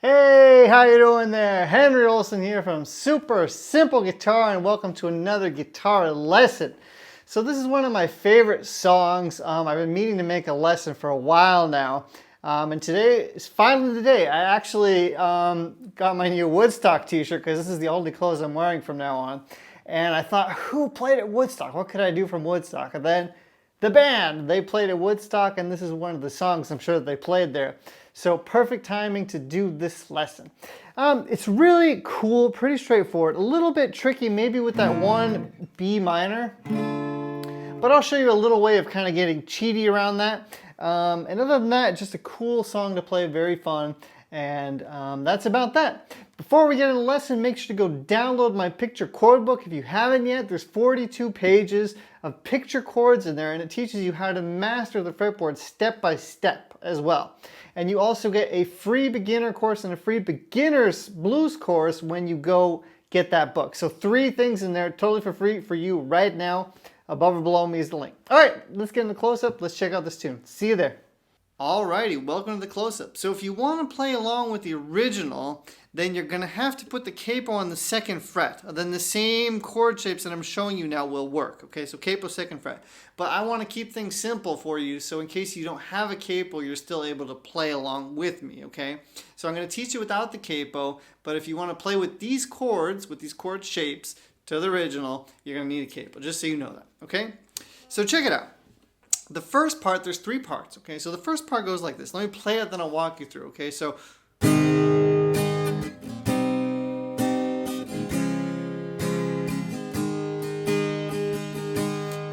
Hey, how you doing there? Henry Olson here from Super Simple Guitar, and welcome to another guitar lesson. So this is one of my favorite songs. I've been meaning to make a lesson for a while now. And today is finally the day. I actually got my new Woodstock t-shirt because this is the only clothes I'm wearing from now on. And I thought, who played at Woodstock? What could I do from Woodstock? And then the band, they played at Woodstock, and this is one of the songs I'm sure that they played there. So perfect timing to do this lesson. It's really cool, pretty straightforward, a little bit tricky maybe with that one B minor, but I'll show you a little way of kind of getting cheaty around that. And other than that, just a cool song to play, very fun, and that's about that. Before we get into the lesson, make sure to go download my picture chord book if you haven't yet. There's 42 pages of picture chords in there, and it teaches you how to master the fretboard step by step as well. And you also get a free beginner course and a free beginner's blues course when you go get that book. So 3 things in there totally for free for you right now. Above or below me is the link. All right, let's get in the close-up. Let's check out this tune. See you there. Alrighty, welcome to the close-up. So if you want to play along with the original, then you're going to have to put the capo on the 2nd fret. Then the same chord shapes that I'm showing you now will work. Okay, so capo 2nd fret. But I want to keep things simple for you, so in case you don't have a capo, you're still able to play along with me, okay? So I'm going to teach you without the capo, but if you want to play with these chords, with these chord shapes to the original, you're going to need a capo, just so you know that, okay? So check it out. The first part, there's 3 parts, okay? So the first part goes like this. Let me play it, then I'll walk you through, okay? So, and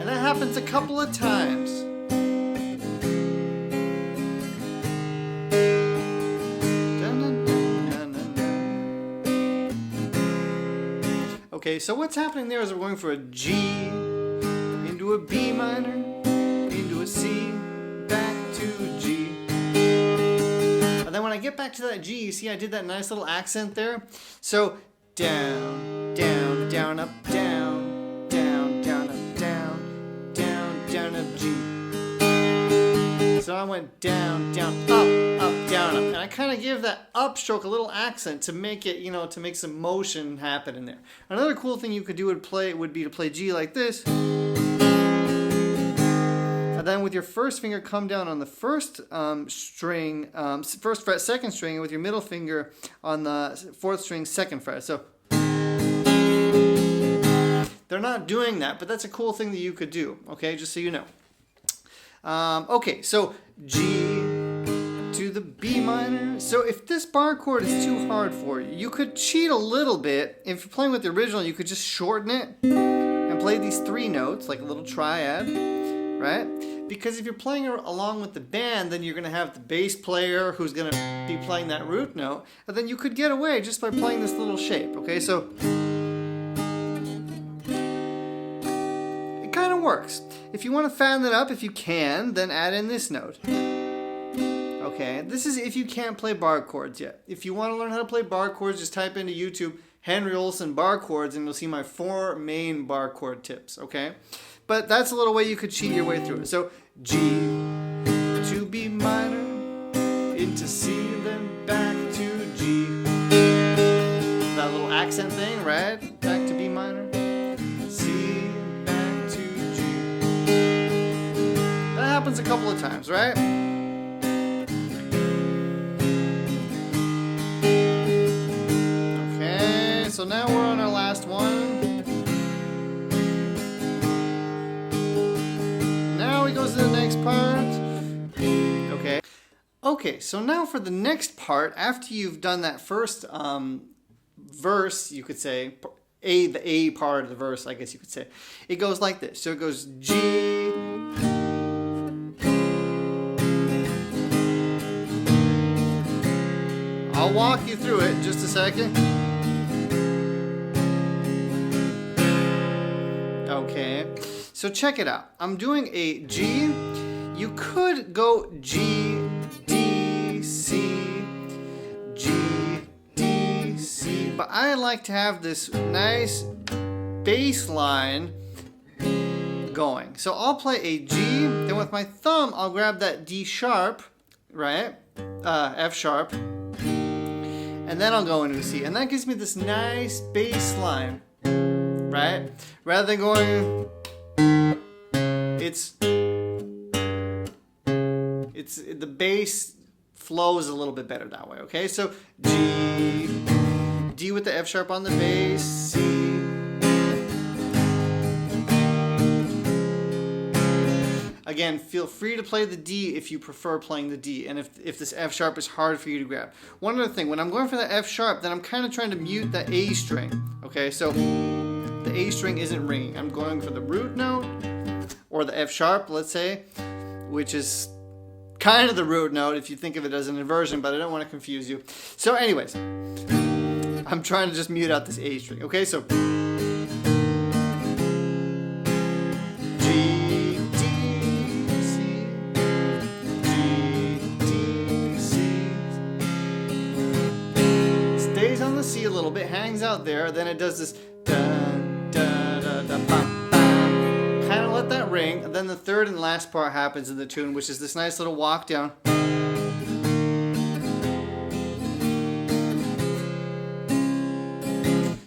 that happens a couple of times. Okay, so what's happening there is we're going for a G into a B minor, into a C, back to G. And then when I get back to that G, you see I did that nice little accent there? So down, down, down, up, down, down, down, up, down, down, down, up, G. So I went down, down, up, down, up. And I kind of give that upstroke a little accent to make it, to make some motion happen in there. Another cool thing you could do would be to play G like this. And then with your first finger, come down on the first string, first fret, 2nd string, and with your middle finger on the 4th string, 2nd fret. So they're not doing that, but that's a cool thing that you could do, okay, just so you know. Okay, so G to the B minor. So if this bar chord is too hard for you, you could cheat a little bit. If you're playing with the original, you could just shorten it and play these 3 notes, like a little triad, right? Because if you're playing along with the band, then you're going to have the bass player who's going to be playing that root note, and then you could get away just by playing this little shape, okay? So it kind of works. If you want to fatten it up, if you can, then add in this note. Okay, this is if you can't play bar chords yet. If you want to learn how to play bar chords, just type into YouTube Henry Olson bar chords and you'll see my 4 main bar chord tips, okay? But that's a little way you could cheat your way through it. So G to B minor, into C, then back to G. That little accent thing, right? Back to B minor, C, back to G. That happens a couple of times, right? Okay, so now we're on our last one. Goes to the next part. Okay, so now for the next part, after you've done that first verse, you could say, the A part of the verse, I guess you could say, it goes like this. So it goes G, I'll walk you through it in just a second. Okay. So check it out. I'm doing a G. You could go G, D, C, G, D, C, but I like to have this nice bass line going. So I'll play a G, then with my thumb I'll grab that D sharp, right? F sharp, and then I'll go into a C. And that gives me this nice bass line, right? Rather than going, the bass flows a little bit better that way, okay? So G, D with the F sharp on the bass, C. Again, feel free to play the D if you prefer playing the D, and if this F sharp is hard for you to grab. One other thing, when I'm going for the F sharp, then I'm kind of trying to mute the A string, okay? So the A string isn't ringing. I'm going for the root note, or the F sharp, let's say, which is kind of the root note if you think of it as an inversion, but I don't want to confuse you. So anyways, I'm trying to just mute out this A string, okay? So C a little bit, hangs out there, then it does this dun, dun, dun, dun, bum, bum. Kind of let that ring, and then the third and last part happens in the tune, which is this nice little walk down.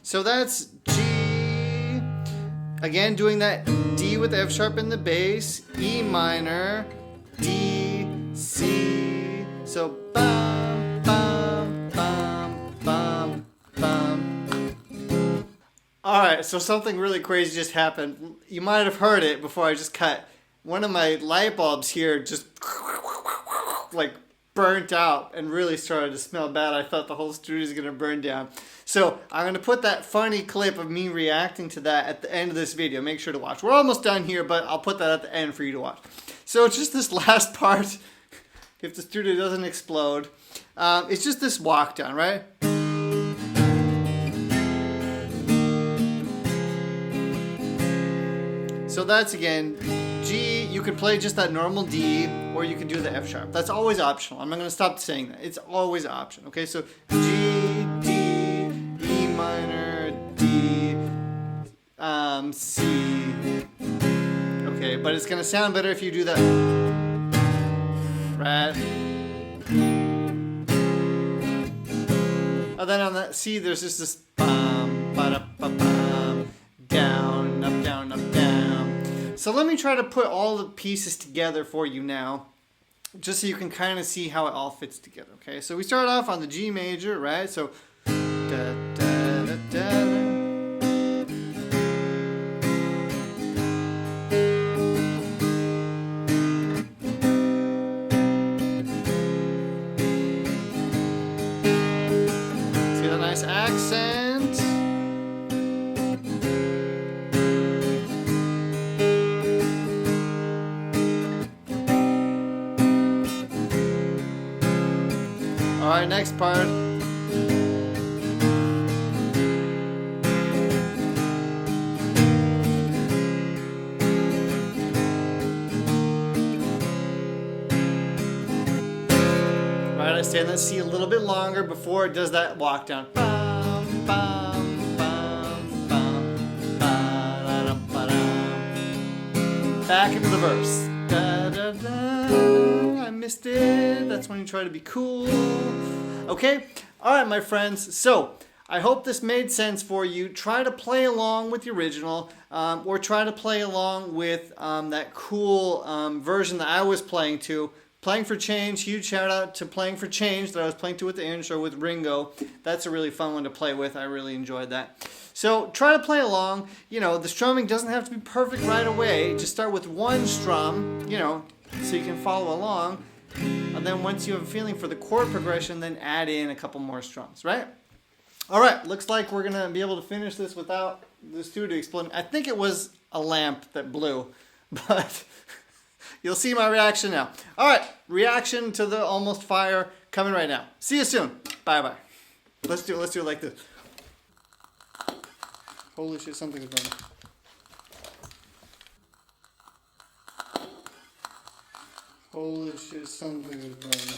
So that's G, again doing that D with F sharp in the bass, E minor, D, C, so bum, bum, bum, bum. Alright, so something really crazy just happened. You might have heard it before I just cut. One of my light bulbs here just like burnt out and really started to smell bad. I thought the whole studio was going to burn down. So I'm going to put that funny clip of me reacting to that at the end of this video. Make sure to watch. We're almost done here, but I'll put that at the end for you to watch. So it's just this last part, if the studio doesn't explode. It's just this walk down, right? So that's again, G, you could play just that normal D, or you could do the F sharp. That's always optional. I'm not going to stop saying that. It's always an option. Okay, so G, D, E minor, D, C. Okay, but it's going to sound better if you do that. Right? And then on that C, there's just this bum, ba-da-ba-bum, down, up, down, up, down. So let me try to put all the pieces together for you now, just so you can kind of see how it all fits together, okay? So we start off on the G major, right? So, da, da, da, da. See the nice accent? Alright, next part. Right, I stay on that C a little bit longer before it does that walk down. Bum, bum, bum, bum, ba-da-dum, ba-dum. Back into the verse. Da, da, da. I missed it. That's when you try to be cool. Okay? Alright, my friends. So, I hope this made sense for you. Try to play along with the original, or try to play along with that cool version that I was playing to. Playing for Change, huge shout out to Playing for Change that I was playing to with the intro with Ringo. That's a really fun one to play with. I really enjoyed that. So try to play along. You know, the strumming doesn't have to be perfect right away. Just start with one strum, you know, so you can follow along. And then once you have a feeling for the chord progression, then add in a couple more strums, right? All right, looks like we're going to be able to finish this without the studio exploding. I think it was a lamp that blew, but you'll see my reaction now. All right, reaction to the almost fire coming right now. See you soon. Bye-bye. Let's do it like this. Holy shit, something's burning. Holy shit, something is burning.